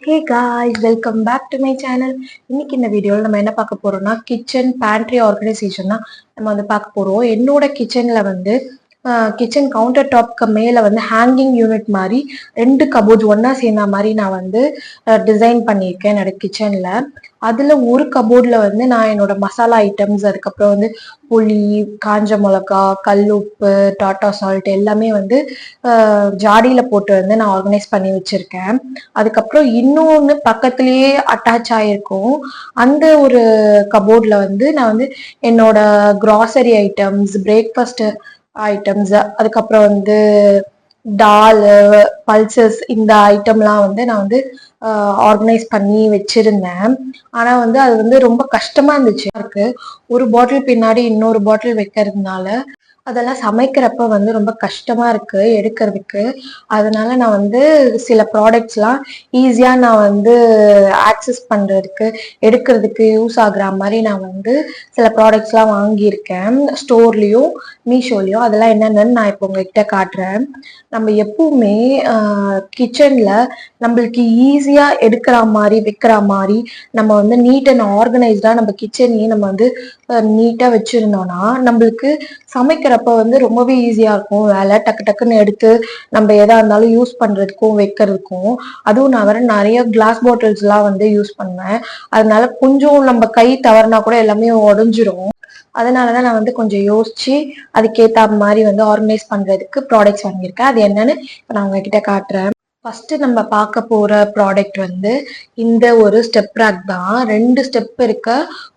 Hey guys, welcome back to my channel. இன்னைக்கு இந்த வீடியோவில் நம்ம என்ன பார்க்க போறோம்னா கிச்சன் பேண்ட்ரி ஆர்கனைசேஷன் தான் நம்ம வந்து பார்க்க போறோம். என்னோட கிச்சன்ல வந்து கிச்சன் கவுண்டர் டாப்க்கு மேல வந்து ஹேங்கிங் யூனிட் மாதிரி 2 கபோர்ட்ஸ் ஒன்னா சேர்ந்த மாதிரி நான் வந்து டிசைன் பண்ணியிருக்கேன் என்னோட கிச்சன்ல. அதுல ஒரு கபோர்ட்ல வந்து நான் என்னோட மசாலா ஐட்டம்ஸ், அதுக்கப்புறம் வந்து புளி, காஞ்ச மிளகா, கல்லுப்பு, டாட்டா சால்ட் எல்லாமே வந்து ஜாடியில போட்டு வந்து நான் ஆர்கனைஸ் பண்ணி வச்சிருக்கேன். அதுக்கப்புறம் இன்னொன்னு பக்கத்துலயே அட்டாச் ஆயிருக்கும். அந்த ஒரு கபோர்ட்ல வந்து நான் வந்து என்னோட கிராசரி ஐட்டம்ஸ், பிரேக்ஃபாஸ்ட் ஐட்டம்ஸ், அதுக்கப்புறம் வந்து டால், பல்சஸ் இந்த ஐட்டம்லாம் வந்து நான் வந்து ஆர்கனைஸ் பண்ணி வச்சிருந்தேன். ஆனா வந்து அது வந்து ரொம்ப கஷ்டமா இருந்துச்சு. இருக்கு ஒரு பாட்டில் பின்னாடி இன்னொரு பாட்டில் வைக்கிறதுனால அதெல்லாம் சமைக்கிறப்ப வந்து ரொம்ப கஷ்டமா இருக்கு எடுக்கிறதுக்கு. அதனால நான் வந்து சில ப்ராடக்ட்ஸ்லாம் ஈஸியா நான் வந்து ஆக்சஸ் பண்றதுக்கு, எடுக்கிறதுக்கு யூஸ் ஆகுற மாதிரி நான் வந்து சில ப்ராடக்ட்ஸ்லாம் வாங்கியிருக்கேன் ஸ்டோர்லயும் மீஷோலயும். அதெல்லாம் என்னென்னு நான் இப்போ உங்ககிட்ட காட்டுறேன். நம்ம எப்பவுமே கிச்சன்ல நம்மளுக்கு ஈஸியா எடுக்கிற மாதிரி வைக்கிற மாதிரி நம்ம வந்து நீட் அண்ட் ஆர்கனைஸ்டா நம்ம கிச்சனையும் நம்ம வந்து நீட்டா வச்சிருந்தோம்னா நம்மளுக்கு சமைக்கிறப்ப வந்து ரொம்பவே ஈஸியா இருக்கும். வேலை டக்கு டக்குன்னு எடுத்து நம்ம எதா இருந்தாலும் யூஸ் பண்றதுக்கும் வைக்கிறதுக்கும். அதுவும் நான் வேற நிறைய கிளாஸ் பாட்டில்ஸ் எல்லாம் வந்து யூஸ் பண்ணுவேன். அதனால கொஞ்சம் நம்ம கை தவறுனா கூட எல்லாமே உடஞ்சிரும். அதனாலதான் நான் வந்து கொஞ்சம் யோசிச்சு அதுக்கேத்த மாதிரி வந்து ஆர்கனைஸ் பண்றதுக்கு ப்ராடக்ட்ஸ் வாங்கியிருக்கேன். அது என்னன்னு இப்ப நான் உங்ககிட்ட காட்டுறேன். ஃபர்ஸ்ட் நம்ம பார்க்க போற ப்ராடக்ட் வந்து இந்த ஒரு ஸ்டெப் ரேக் தான். 2 ஸ்டெப் இருக்க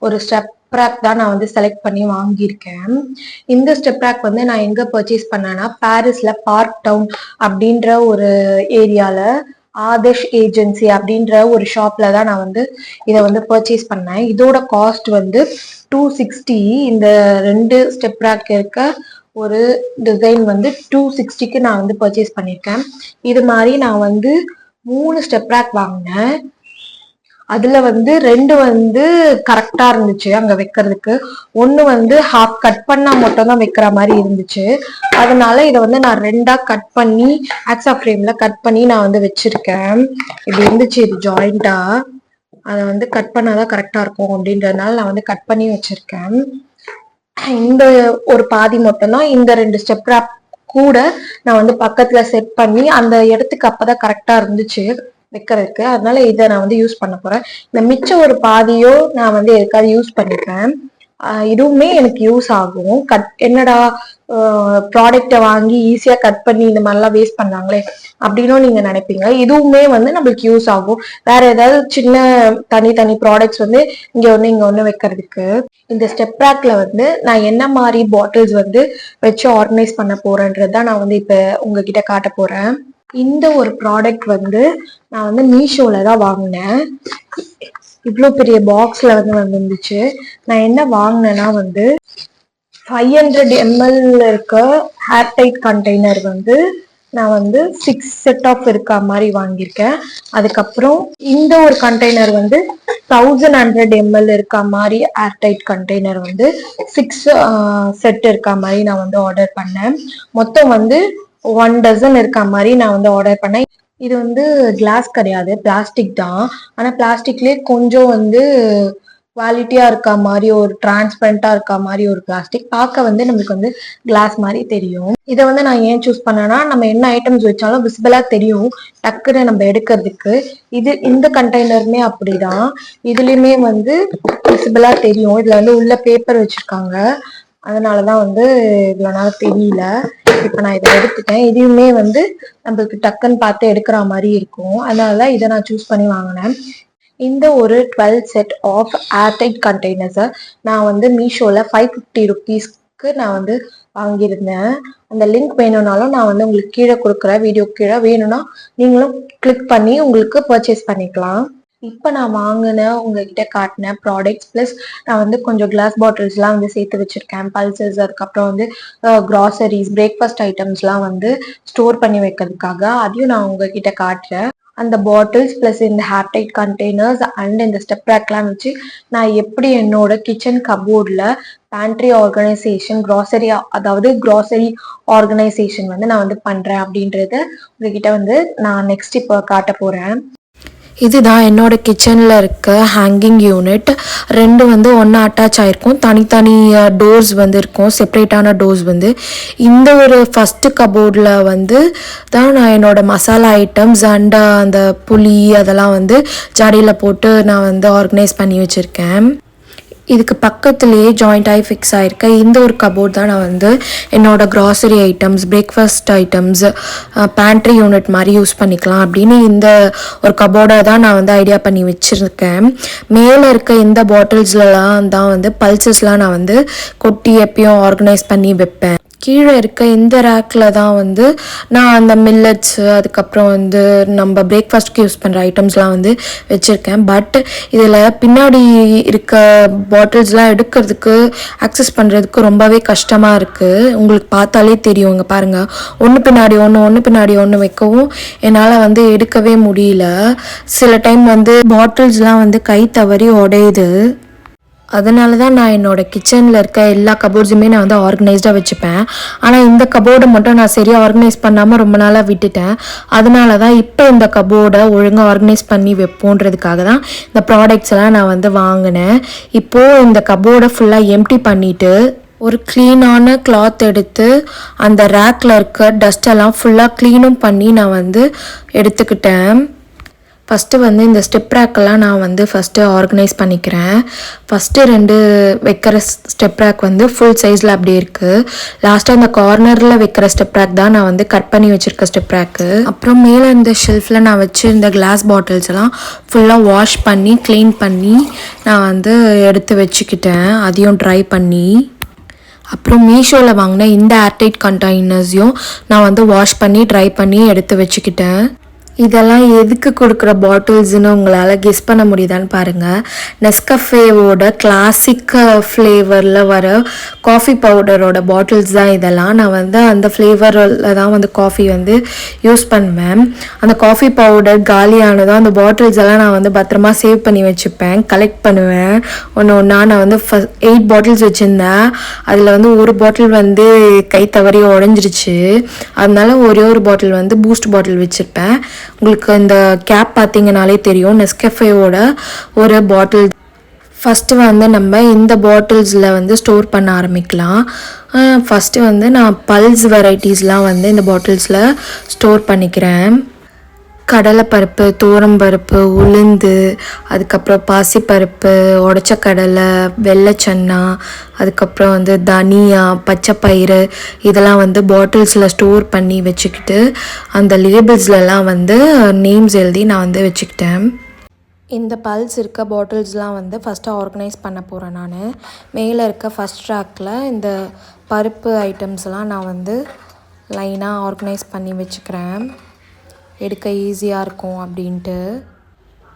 ஒரு ஸ்டெப் ரேக் தான் நான் வந்து செலக்ட் பண்ணி வாங்கியிருக்கேன். இந்த ஸ்டெப் ரேக் வந்து நான் எங்க பர்ச்சேஸ் பண்ணேன்னா பாரிஸ்ல பார்க் டவுன் அப்படின்ற ஒரு ஏரியால ஆதர்ஷ் ஏஜென்சி அப்படின்ற ஒரு ஷாப்ல தான் நான் வந்து இதை வந்து பர்ச்சேஸ் பண்ணேன். இதோட காஸ்ட் வந்து 260. இந்த 2 ஸ்டெப் ரேக் இருக்க ஒரு டிசைன் வந்து 260க்கு நான் வந்து பர்ச்சேஸ் பண்ணியிருக்கேன். இது மாதிரி நான் வந்து 3 ஸ்டெப் ரேக் வாங்கினேன். அதுல வந்து 2 வந்து கரெக்டா இருந்துச்சு அங்க வைக்கிறதுக்கு. ஒண்ணு வந்து ஹாஃப் கட் பண்ணா மட்டும் தான் வைக்கிற மாதிரி இருந்துச்சு. அதனால இதை வந்து நான் 2ஆ கட் பண்ணி ஆக்ஸா ஃப்ரேம்ல கட் பண்ணி நான் வந்து வச்சிருக்கேன். இப்படி இருந்துச்சு இது ஜாயிண்டா. அதை வந்து கட் பண்ணாதான் கரெக்டா இருக்கும் அப்படின்றதுனால நான் வந்து கட் பண்ணி வச்சிருக்கேன். இந்த ஒரு பாதி மட்டும்தான் இந்த 2 ஸ்டெப் ரேக் கூட நான் வந்து பக்கத்துல செட் பண்ணி அந்த இடத்துக்கு அப்பதான் கரெக்டா இருந்துச்சு வைக்கிறதுக்கு. அதனால இதை நான் வந்து யூஸ் பண்ண போறேன். இந்த மிச்சம் ஒரு பாதியோ நான் வந்து எதுக்காவது யூஸ் பண்ணிப்பேன். இதுவுமே எனக்கு யூஸ் ஆகும். என்னடா ப்ராடக்டை வாங்கி ஈஸியா கட் பண்ணி இந்த மாதிரிலாம் வேஸ்ட் பண்ணாங்களே அப்படின்னும் நீங்க நினைப்பீங்க. இதுவுமே வந்து நம்மளுக்கு யூஸ் ஆகும். வேற ஏதாவது சின்ன தனி ப்ராடக்ட்ஸ் வந்து இங்க ஒண்ணு வைக்கிறதுக்கு. இந்த ஸ்டெப் ரேக்ல வந்து நான் என்ன மாதிரி பாட்டில்ஸ் வந்து வச்சு ஆர்கனைஸ் பண்ண போறேன்றதான் நான் வந்து இப்ப உங்ககிட்ட காட்ட போறேன். இந்த ஒரு ப்ராடக்ட் வந்து நான் வந்து மீஷோல தான் வாங்கினேன். இவ்வளோ பெரிய பாக்ஸ்ல வந்து வந்துருந்துச்சு. நான் என்ன வாங்கினேன்னா வந்து 500 ml இருக்க ஏர்டைட் கண்டெய்னர் வந்து நான் வந்து 6 செட் ஆஃப் இருக்க மாதிரி வாங்கியிருக்கேன். அதுக்கப்புறம் இந்த ஒரு கண்டெய்னர் வந்து 1100 ml இருக்க மாதிரி ஏர்டைட் கண்டெய்னர் வந்து 6 செட் இருக்க மாதிரி நான் வந்து ஆர்டர் பண்ணேன். மொத்தம் வந்து 1 டசன் இருக்க மாதிரி நான் வந்து ஆர்டர் பண்ணேன். இது வந்து கிளாஸ் கிடையாது, பிளாஸ்டிக் தான். ஆனா பிளாஸ்டிக்லயே கொஞ்சம் வந்து குவாலிட்டியா இருக்க மாதிரி ஒரு டிரான்ஸ்பரண்டா இருக்க மாதிரி ஒரு பிளாஸ்டிக். பார்க்க வந்து நம்மளுக்கு வந்து கிளாஸ் மாதிரி தெரியும். இதை வந்து நான் ஏன் சூஸ் பண்ணேன்னா நம்ம என்ன ஐட்டம்ஸ் வச்சாலும் விசிபிளா தெரியும் டக்குன்னு நம்ம எடுக்கிறதுக்கு. இந்த கண்டெய்னருமே அப்படிதான். இதுலயுமே வந்து விசிபிளா தெரியும். இதுல வந்து உள்ள பேப்பர் வச்சிருக்காங்க. அதனாலதான் வந்து இவ்வளவு நாள் தெரியல. இப்ப நான் இதை எடுத்துட்டேன். இதுவுமே வந்து நம்மளுக்கு டக்குன்னு பார்த்து எடுக்கிற மாதிரி இருக்கும். அதனாலதான் இதை நான் சூஸ் பண்ணி வாங்கினேன். இந்த ஒரு 12 செட் ஆஃப் ஏர்டைட் கண்டெய்னர்ஸை நான் வந்து மீஷோல 550 rupeesக்கு நான் வந்து வாங்கியிருந்தேன். அந்த லிங்க் வேணும்னாலும் நான் வந்து உங்களுக்கு கீழே கொடுக்குறேன். வீடியோ கீழே வேணும்னா நீங்களும் கிளிக் பண்ணி உங்களுக்கு பர்ச்சேஸ் பண்ணிக்கலாம். இப்போ நான் வாங்கின உங்ககிட்ட காட்டின ப்ராடக்ட்ஸ் ப்ளஸ் நான் வந்து கொஞ்சம் கிளாஸ் பாட்டில்ஸ்லாம் வந்து சேர்த்து வச்சிருக்கேன். பல்சஸ், அதுக்கப்புறம் வந்து கிராசரிஸ், பிரேக்ஃபாஸ்ட் ஐட்டம்ஸ்லாம் வந்து ஸ்டோர் பண்ணி வைக்கிறதுக்காக அதையும் நான் உங்ககிட்ட காட்டுறேன். அந்த பாட்டில்ஸ் ப்ளஸ் இந்த ஏர்டைட் கண்டெய்னர்ஸ் அண்ட் இந்த ஸ்டெப் ரேக்லாம் வச்சு நான் எப்படி என்னோட கிச்சன் கபோர்டில் பேண்ட்ரி ஆர்கனைசேஷன், கிராசரி ஆர்கனைசேஷன் வந்து நான் வந்து பண்றேன் அப்படின்றத உங்ககிட்ட வந்து நான் நெக்ஸ்ட் இப்போ காட்ட போறேன். இதுதான் என்னோட கிச்சனில் இருக்க ஹேங்கிங் யூனிட். ரெண்டு வந்து ஒன்றா அட்டாச் ஆகிருக்கும். தனித்தனி டோர்ஸ் வந்து இருக்கும், செப்ரேட்டான டோர்ஸ் வந்து. இந்த ஒரு ஃபஸ்ட்டு கபோர்டில் வந்து தான் நான் என்னோட மசாலா ஐட்டம்ஸ் அண்ட் அந்த புளி அதெல்லாம் வந்து ஜாடியில் போட்டு நான் வந்து ஆர்கனைஸ் பண்ணி வச்சுருக்கேன். இதுக்கு பக்கத்துலேயே ஜாயிண்ட் ஆகி ஃபிக்ஸ் ஆகிருக்க இந்த ஒரு கபோர்ட் தான் நான் வந்து என்னோடய grocery items, breakfast items, pantry unit மாதிரி யூஸ் பண்ணிக்கலாம் அப்படின்னு இந்த ஒரு கபோர்டை தான் நான் வந்து ஐடியா பண்ணி வச்சுருக்கேன். மேலே இருக்க இந்த பாட்டில்ஸ்லாம் தான் வந்து பல்சஸ்லாம் நான் வந்து கொட்டி எப்பயும் ஆர்கனைஸ் பண்ணி வைப்பேன். கீழே இருக்க இந்த ரேக்கில் தான் வந்து நான் அந்த மில்லட்ஸு, அதுக்கப்புறம் வந்து நம்ம பிரேக்ஃபாஸ்ட்டுக்கு யூஸ் பண்ணுற ஐட்டம்ஸ்லாம் வந்து வச்சுருக்கேன். பட் இதில் பின்னாடி இருக்க பாட்டில்ஸ்லாம் எடுக்கிறதுக்கு, ஆக்சஸ் பண்ணுறதுக்கு ரொம்பவே கஷ்டமாக இருக்குது. உங்களுக்கு பார்த்தாலே தெரியும், இங்கே பாருங்கள், ஒன்று பின்னாடி ஒன்று வைக்கவும் என்னால் வந்து எடுக்கவே முடியல. சில டைம் வந்து பாட்டில்ஸ்லாம் வந்து கை தவறி உடையுது. அதனால தான் நான் என்னோடய கிச்சனில் இருக்க எல்லா கபோர்ட்ஸுமே நான் வந்து ஆர்கனைஸ்டாக வச்சுப்பேன். ஆனால் இந்த கபோர்டை மட்டும் நான் சரியாக ஆர்கனைஸ் பண்ணாமல் ரொம்ப நாளாக விட்டுட்டேன். அதனால தான் இப்போ இந்த கபோர்டை ஒழுங்காக ஆர்கனைஸ் பண்ணி வைப்போன்றதுக்காக தான் இந்த ப்ராடக்ட்ஸ் எல்லாம் நான் வந்து வாங்கினேன். இப்போது இந்த கபோர்டை ஃபுல்லாக எம்டி பண்ணிவிட்டு ஒரு க்ளீனான கிளாத் எடுத்து அந்த ரேக்கில் இருக்க டஸ்டெல்லாம் ஃபுல்லாக க்ளீனும் பண்ணி நான் வந்து எடுத்துக்கிட்டேன். ஃபஸ்ட்டு வந்து இந்த ஸ்டெப் ரேக்கெல்லாம் நான் வந்து ஃபஸ்ட்டு ஆர்கனைஸ் பண்ணிக்கிறேன். ஃபஸ்ட்டு 2 வைக்கிற ஸ்டெப் ரேக் வந்து ஃபுல் சைஸில் அப்படி இருக்குது. லாஸ்ட்டாக இந்த கார்னரில் வைக்கிற ஸ்டெப் ரேக் தான் நான் வந்து கட் பண்ணி வச்சுருக்க ஸ்டெப் ரேக்கு. அப்புறம் மேலே இந்த ஷெல்ஃபில் நான் வச்சு இந்த கிளாஸ் பாட்டில்ஸ் எல்லாம் ஃபுல்லாக வாஷ் பண்ணி க்ளீன் பண்ணி நான் வந்து எடுத்து வச்சுக்கிட்டேன், அதையும் ட்ரை பண்ணி. அப்புறம் மீஷோவில் வாங்கின இந்த ஏர்டைட் கண்டெய்னர்ஸையும் நான் வந்து வாஷ் பண்ணி ட்ரை பண்ணி எடுத்து வச்சுக்கிட்டேன். இதெல்லாம் எதுக்கு கொடுக்குற பாட்டில்ஸ்ன்னு உங்களால் கெஸ் பண்ண முடியுதான்னு பாருங்கள். நெஸ்கஃபேவோட கிளாசிக் ஃப்ளேவரில் வர காஃபி பவுடரோட பாட்டில்ஸ் தான் இதெல்லாம். நான் வந்து அந்த ஃப்ளேவரில் தான் வந்து காஃபி வந்து யூஸ் பண்ணுவேன். அந்த காஃபி பவுடர் காலியானதும் அந்த பாட்டில்ஸ் எல்லாம் நான் வந்து பத்திரமா சேவ் பண்ணி வச்சுப்பேன், கலெக்ட் பண்ணுவேன் ஒன்று நான் வந்து 8 பாட்டில்ஸ் வச்சுருந்தேன். அதில் வந்து ஒரு பாட்டில் வந்து கை தவறி உடஞ்சிருச்சு. அதனால ஒரே ஒரு பாட்டில் வந்து பூஸ்ட் பாட்டில் வச்சுருப்பேன். உங்களுக்கு இந்த கேப் பார்த்தீங்கனாலே தெரியும், நெஸ்கஃபேவோட ஒரு பாட்டில். ஃபஸ்ட்டு வந்து நம்ம இந்த பாட்டில்ஸில் வந்து ஸ்டோர் பண்ண ஆரம்பிக்கலாம். ஃபஸ்ட்டு வந்து நான் பல்ஸ் வெரைட்டிஸ்லாம் வந்து இந்த பாட்டில்ஸில் ஸ்டோர் பண்ணிக்கிறேன். கடலைப்பருப்பு, துவரம்பருப்பு, உளுந்து, அதுக்கப்புறம் பாசிப்பருப்பு, உடச்ச கடலை, வெள்ளைச்சன்னா, அதுக்கப்புறம் வந்து தனியா, பச்சைப்பயிறு இதெல்லாம் வந்து பாட்டில்ஸில் ஸ்டோர் பண்ணி வச்சுக்கிட்டு அந்த லேபிள்ஸ்லலாம் வந்து நேம்ஸ் எழுதி நான் வந்து வச்சுக்கிட்டேன். இந்த பல்ஸ் இருக்க பாட்டில்ஸ்லாம் வந்து ஃபஸ்ட்டு ஆர்கனைஸ் பண்ண போகிறேன் நான். மேலே இருக்க ஃபஸ்ட் ரேக்கில் இந்த பருப்பு ஐட்டம்ஸ்லாம் நான் வந்து லைனாக ஆர்கனைஸ் பண்ணி வச்சுக்கிறேன், எடுக்க ஈஸியாக இருக்கும் அப்படின்ட்டு.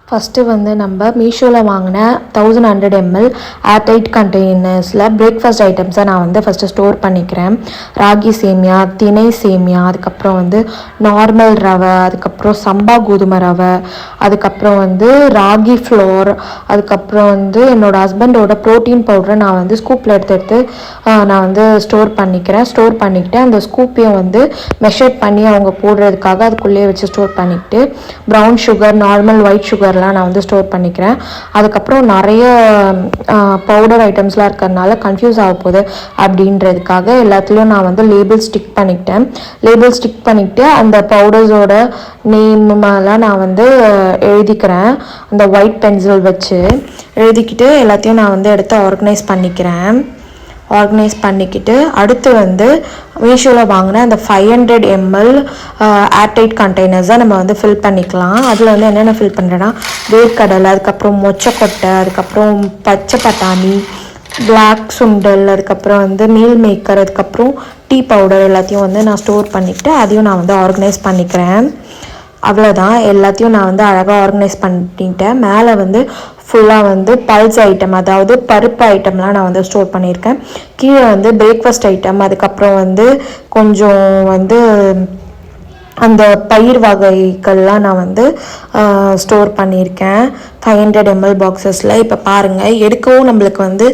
ஃபஸ்ட்டு வந்து நம்ம மீஷோவில் வாங்கின 1100 ml ஏர்டைட் கண்டெய்னர்ஸில் பிரேக்ஃபாஸ்ட் ஐட்டம்ஸை நான் வந்து ஃபஸ்ட்டு ஸ்டோர் பண்ணிக்கிறேன். ராகி சேமியா, திணை சேமியா, அதுக்கப்புறம் வந்து நார்மல் ரவை, அதுக்கப்புறம் சம்பா கோதுமை ரவை, அதுக்கப்புறம் வந்து ராகி ஃப்ளோர், அதுக்கப்புறம் வந்து என்னோடய ஹஸ்பண்டோட ப்ரோட்டீன் பவுடரை நான் வந்து ஸ்கூப்பில் எடுத்து நான் வந்து ஸ்டோர் பண்ணிக்கிட்டு அந்த ஸ்கூப்பையும் வந்து மெஷர் பண்ணி அவங்க போடுறதுக்காக அதுக்குள்ளேயே வச்சு ஸ்டோர் பண்ணிக்கிட்டு brown sugar, normal white sugar நான் வந்து ஸ்டோர் பண்ணிக்கிறேன். அதுக்கப்புறம் நிறைய பவுடர் ஐட்டம்ஸ்லாம் இருக்கிறதுனால கன்ஃபியூஸ் ஆக போகுது அப்படின்றதுக்காக எல்லாத்துலேயும் நான் வந்து லேபிள் ஸ்டிக் பண்ணிக்கிட்டு அந்த பவுடர்ஸோட நேமெல்லாம் நான் வந்து எழுதிக்கிறேன். அந்த ஒயிட் பென்சில் வச்சு எழுதிக்கிட்டு எல்லாத்தையும் நான் வந்து எடுத்து ஆர்கனைஸ் பண்ணிக்கிட்டு அடுத்து வந்து மீஷோவில் வாங்கின அந்த 500 ml ஏர்டைட் கண்டெய்னர்ஸை நம்ம வந்து ஃபில் பண்ணிக்கலாம். அதில் வந்து என்னென்ன ஃபில் பண்ணுறேன்னா வேர்க்கடலை, அதுக்கப்புறம் மொச்சக்கொட்டை, அதுக்கப்புறம் பச்சை பட்டாணி, பிளாக் சுண்டல், அதுக்கப்புறம் வந்து மீல் மேக்கர், அதுக்கப்புறம் டீ பவுடர் எல்லாத்தையும் வந்து நான் ஸ்டோர் பண்ணிக்கிட்டு அதையும் நான் வந்து ஆர்கனைஸ் பண்ணிக்கிறேன். அவ்வளோதான், எல்லாத்தையும் நான் வந்து அழகாக ஆர்கனைஸ் பண்ணிட்டேன். மேலே வந்து ஃபுல்லாக வந்து பல்ஸ் ஐட்டம், அதாவது பருப்பு ஐட்டம்லாம் நான் வந்து ஸ்டோர் பண்ணியிருக்கேன். கீழே வந்து பிரேக்ஃபாஸ்ட் ஐட்டம், அதுக்கப்புறம் வந்து கொஞ்சம் வந்து அந்த பயிர் வகைகள்லாம் நான் வந்து ஸ்டோர் பண்ணியிருக்கேன் 500 ml பாக்ஸஸில். இப்போ பாருங்கள், எடுக்கவும் நம்மளுக்கு வந்து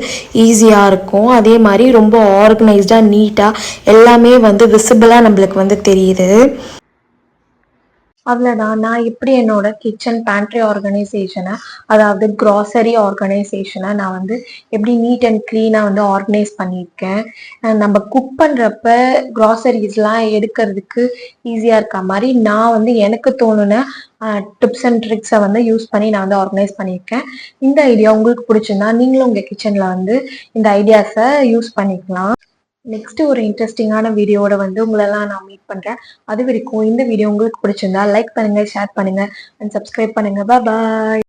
ஈஸியாக இருக்கும். அதே மாதிரி ரொம்ப ஆர்கனைஸ்டாக நீட்டாக எல்லாமே வந்து விசிபிளாக நம்மளுக்கு வந்து தெரியுது. அவ்வளோதான். நான் எப்படி என்னோட கிச்சன் பேண்ட்ரி ஆர்கனைசேஷனை, அதாவது கிராசரி ஆர்கனைசேஷனை நான் வந்து எப்படி நீட் அண்ட் க்ளீனாக வந்து ஆர்கனைஸ் பண்ணியிருக்கேன். நம்ம குக் பண்ணுறப்ப கிராசரிஸ்லாம் எடுக்கிறதுக்கு ஈஸியாக இருக்க மாதிரி நான் வந்து எனக்கு தோணுன டிப்ஸ் அண்ட் ட்ரிக்ஸை வந்து யூஸ் பண்ணி நான் வந்து ஆர்கனைஸ் பண்ணியிருக்கேன். இந்த ஐடியா உங்களுக்கு பிடிச்சிருந்தா நீங்களும் உங்கள் கிச்சனில் வந்து இந்த ஐடியாஸை யூஸ் பண்ணிக்கலாம். நெக்ஸ்ட் ஒரு இன்ட்ரெஸ்டிங்கான வீடியோட வந்து உங்களெல்லாம் நான் மீட் பண்றேன். அது வரைக்கும் இந்த வீடியோ உங்களுக்கு பிடிச்சிருந்தா லைக் பண்ணுங்க, ஷேர் பண்ணுங்க அண்ட் சப்ஸ்கிரைப் பண்ணுங்க. பாய்.